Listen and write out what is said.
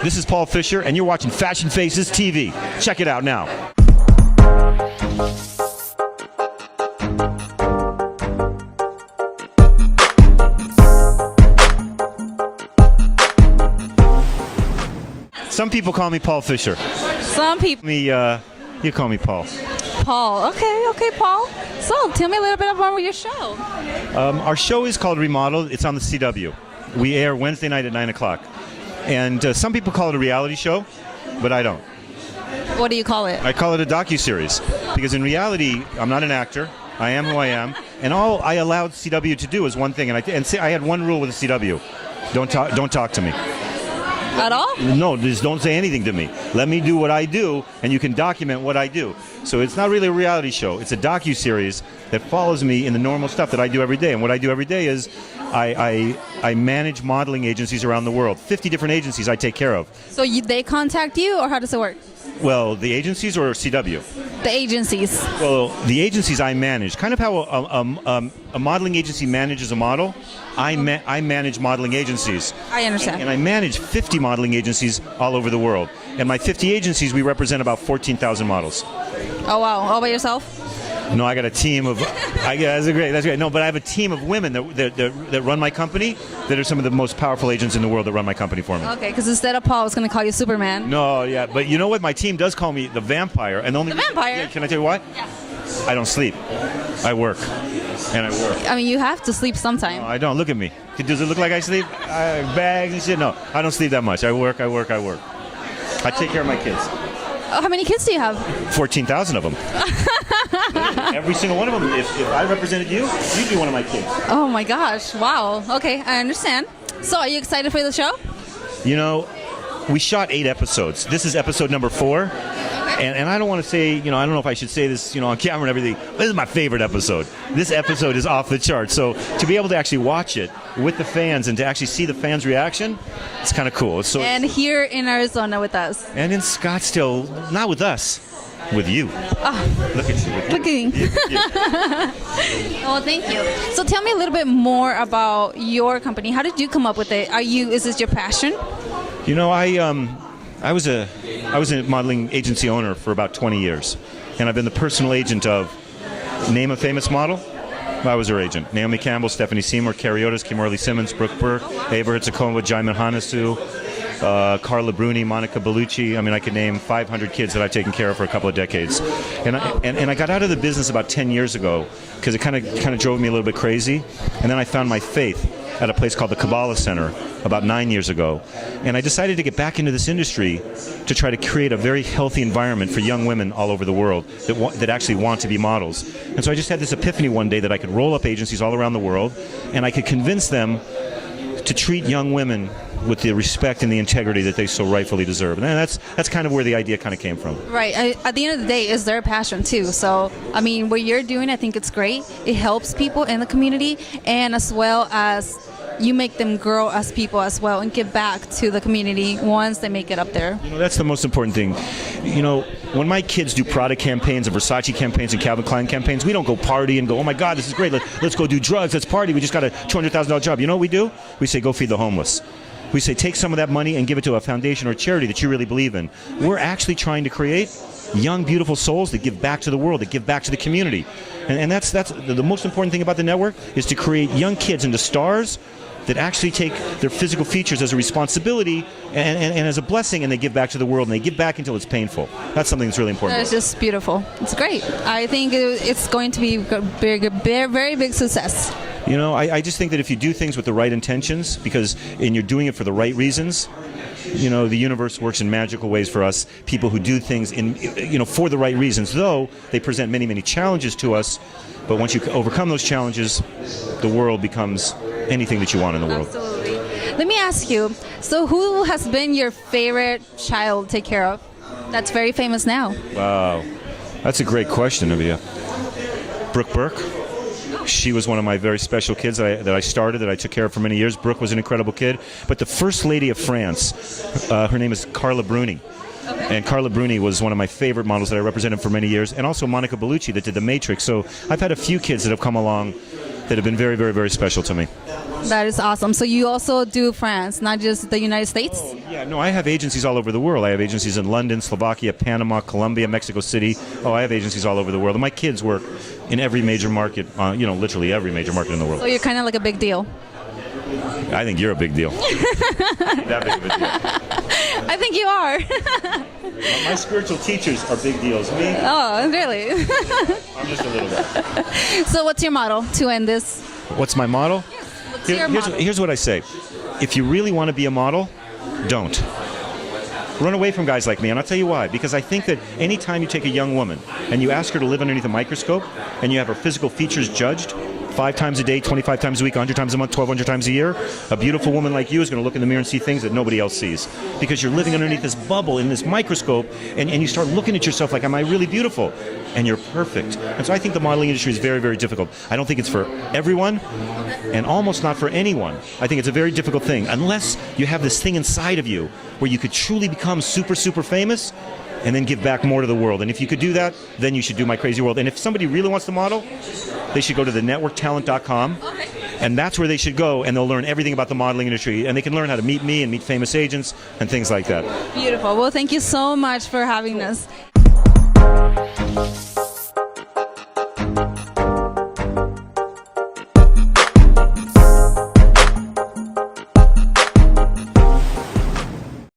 This is Paul Fisher, and you're watching Fashion Faces TV. Check it out now. Some people call me Paul Fisher. Some people. You call me Paul. Paul. Okay, Paul. So, tell me a little bit about your show. Our show is called Remodeled. It's on the CW. We air Wednesday night at 9 o'clock. And some people call it a reality show, but I don't. What do you call it? I call it a docuseries. Because in reality, I'm not an actor. I am who I am. And all I allowed CW to do is one thing. And I had one rule with the CW. Don't talk to me. At all? No, just don't say anything to me. Let me do what I do, and you can document what I do. So it's not really a reality show. It's a docuseries that follows me in the normal stuff that I do every day. And what I do every day is I manage modeling agencies around the world. 50 different agencies I take care of. So they contact you, or how does it work? Well, the agencies or CW? The agencies. Well, the agencies I manage. Kind of how a modeling agency manages a model. I manage modeling agencies. I understand. And I manage 50 modeling agencies all over the world. And my 50 agencies, we represent about 14,000 models. Oh, wow. All by yourself? No, I got a team of. That's great. No, but I have a team of women that run my company. That are some of the most powerful agents in the world that run my company for me. Okay, because instead of Paul, I was going to call you Superman. No, yeah, but you know what? My team does call me the vampire, and the vampire. Yeah, can I tell you why? Yeah. I don't sleep. I work, and I work. I mean, you have to sleep sometime. No, I don't. Look at me. Does it look like I sleep? I have bags and shit. No, I don't sleep that much. I work. I take care of my kids. Oh, how many kids do you have? 14,000 of them. Every single one of them. If I represented you, you'd be one of my kids. Oh my gosh! Wow. Okay, I understand. So, are you excited for the show? You know, we shot 8 episodes. This is episode number 4. And I don't want to say, I don't know if I should say this, on camera and everything. This is my favorite episode. This episode is off the chart. So to be able to actually watch it with the fans and to actually see the fans' reaction, it's kind of cool. And here in Arizona with us. And in Scottsdale, not with us, with you. Oh. Look at you. Looking. Oh, thank you. So tell me a little bit more about your company. How did you come up with it? Is this your passion? I was a modeling agency owner for about 20 years, and I've been the personal agent of, name a famous model, I was her agent. Naomi Campbell, Stephanie Seymour, Carrie Otis, Kimberly Simmons, Brooke Burke, Ava Hitzakova, Jaimin Hanasu, Carla Bruni, Monica Bellucci. I mean, I could name 500 kids that I've taken care of for a couple of decades. And I got out of the business about 10 years ago because it kind of drove me a little bit crazy. And then I found my faith at a place called the Kabbalah Center about 9 years ago. And I decided to get back into this industry to try to create a very healthy environment for young women all over the world that actually want to be models. And so I just had this epiphany one day that I could roll up agencies all around the world and I could convince them to treat young women with the respect and the integrity that they so rightfully deserve. And that's kind of where the idea kind of came from. Right. At the end of the day, it's their passion too. So, I mean, what you're doing, I think it's great. It helps people in the community, and as well as you make them grow as people as well and give back to the community once they make it up there. That's the most important thing. When my kids do Prada campaigns and Versace campaigns and Calvin Klein campaigns, we don't go party and go, oh my God, this is great. Let's go do drugs. Let's party. We just got a $200,000 job. You know what we do? We say, go feed the homeless. We say, take some of that money and give it to a foundation or charity that you really believe in. We're actually trying to create young, beautiful souls that give back to the world, that give back to the community. And that's the most important thing about the network is to create young kids into stars that actually take their physical features as a responsibility and as a blessing, and they give back to the world, and they give back until it's painful. That's something that's really important. It's just beautiful. It's great. I think it's going to be a very big success. I just think that if you do things with the right intentions, and you're doing it for the right reasons, the universe works in magical ways for us, people who do things for the right reasons, though they present many, many challenges to us. But once you overcome those challenges, the world becomes anything that you want in the world. Absolutely. Let me ask you, so who has been your favorite child to take care of that's very famous now? Wow. That's a great question, Avia. Brooke Burke. She was one of my very special kids that I took care of for many years. Brooke was an incredible kid. But the First Lady of France, her name is Carla Bruni. Okay. And Carla Bruni was one of my favorite models that I represented for many years. And also Monica Bellucci that did The Matrix. So I've had a few kids that have come along that have been very, very, very special to me. That is awesome. So you also do France, not just the United States? Oh, yeah, no, I have agencies all over the world. I have agencies in London, Slovakia, Panama, Colombia, Mexico City. Oh, I have agencies all over the world. And my kids work in every major market, literally every major market in the world. So you're kind of like a big deal. I think you're a big deal. That big of a deal. I think you are. My spiritual teachers are big deals. Me, Oh, really? I'm just a little guy. So what's your model to end this? What's my model? What's your model? Here's what I say. If you really want to be a model, don't. Run away from guys like me, and I'll tell you why. Because I think that anytime you take a young woman and you ask her to live underneath a microscope and you have her physical features judged 5 times a day, 25 times a week, 100 times a month, 1,200 times a year, a beautiful woman like you is going to look in the mirror and see things that nobody else sees. Because you're living underneath this bubble in this microscope, and you start looking at yourself like, am I really beautiful? And you're perfect. And so I think the modeling industry is very, very difficult. I don't think it's for everyone, and almost not for anyone. I think it's a very difficult thing. Unless you have this thing inside of you where you could truly become super, super famous, and then give back more to the world. And if you could do that, then you should do My Crazy World. And if somebody really wants to model, they should go to thenetworktalent.com, and that's where they should go, and they'll learn everything about the modeling industry, and they can learn how to meet me and meet famous agents and things like that. Beautiful. Well, thank you so much for having us.